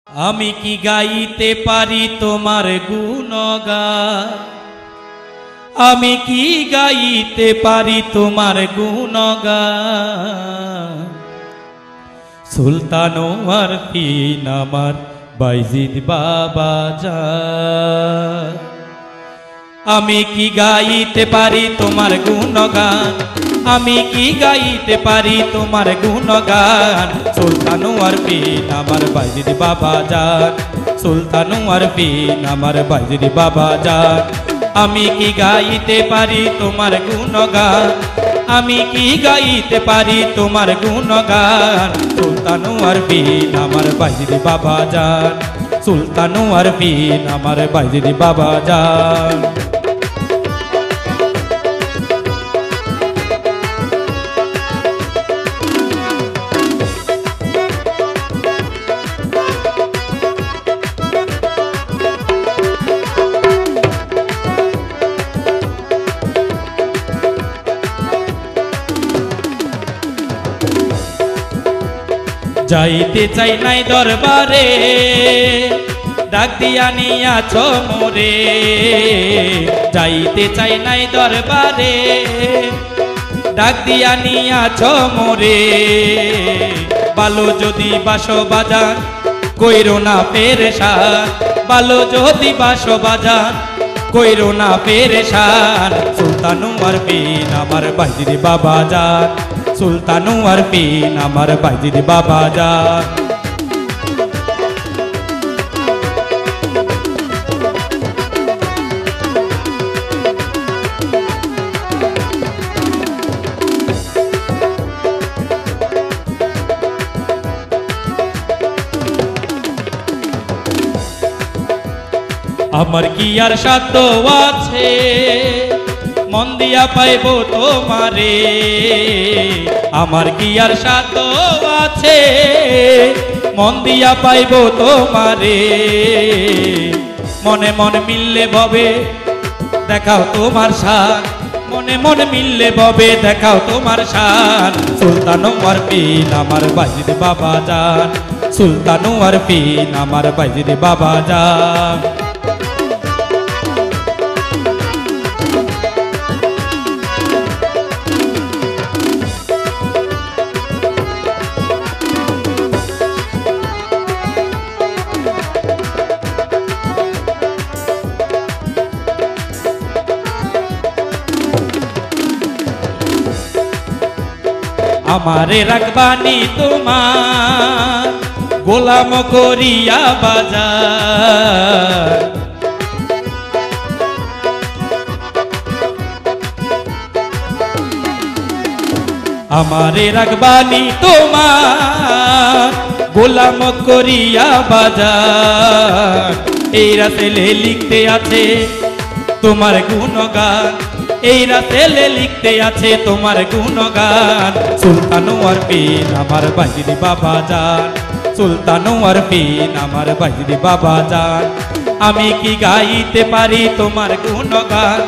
আমি কি গাইতে পারি তোমার গুণগান, আমি কি গাইতে পারি তোমার গুণগান। সুলতান আরফিন আমার বাইজিদ বাবা জান, আমি কি গাইতে পারি তোমার গুণগান, আমি কি গাইতে পারি তোমার গুণগান। সুলতান আরফিন আমার বাইজিদ বাবা জান, সুলতান আরফিন আমার বাইজিদ বাবা জান। আমি কি গাইতে পারি তোমার গুণগান, আমি কি গাইতে পারি তোমার গুণগান। সুলতান আরফিন আমার বাইজিদ বাবা জান, সুলতান আরফিন আমার বাইজিদ বাবা জান। যাইতে চাই নাই দরবারে, ডাক দিয়া নিয়াছ মোরে। যাইতে চাই নাই দরবারে, ডাক দিয়া নিয়াছ মোরে। ভালো যদি বাসো বাজান কইরো না পেরেশান, ভালো যদি বাসো বাজান কইরো না পেরেশান। সুলতান আরফিন আমার বাইজিদ বাবা জান, সুলতান আরফিন আমার বাইজিদ বাবা জান। আমার কি আর সাধ্য আছে মন দিয়া পাইব তোমারে, আমার কি আর সাধ্য আছে মন দিয়া পাইব তোমারে। মনে মন মিললে ভবে দেখাও তোমার শান, মনে মন মিললে ভবে দেখাও তোমার শান। সুলতান আরফিন আমার বাইজিদ বাবা জান, সুলতান আরফিন আমার বাইজিদ বাবা জান। আমারে রাখবানি তোমার গোলাম করিয়া বাজার, আমারে রাখবানি তোমার গোলাম করিয়া বাজার। এই রাতেলে লিখতে আছে তোমার গুণগান, এই রাতেলে লিখতে আছে তোমার গুণগান। সুলতান আরফিন আমার বাইজিদ বাবা জান, সুলতান আরফিন আমার বাইজিদ বাবা জান। আমি কি গাইতে পারি তোমার গুণগান,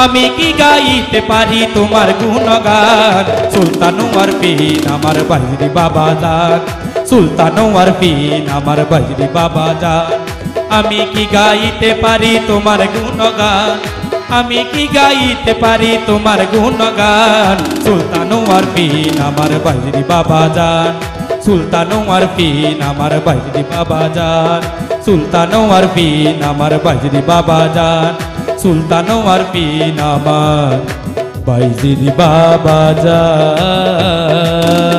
আমি কি গাইতে পারি তোমার গুণগান। সুলতান আরফিন আমার বাইজিদ বাবা জান, সুলতান আরফিন আমার বাইজিদ বাবা জান। আমি কি গাইতে পারি তোমার গুণগান, আমি কি গাইতে পারি তোমার গুণগান। সুলতান আরফিন আমার বাইজিদ বাবা জান, সুলতান আরফিন আমার বাইজিদ বাবা জান, সুলতান আরফিন আমার বাইজিদ বাবা জান, সুলতান আরফিন আমার বাইজিদ বাবা জান।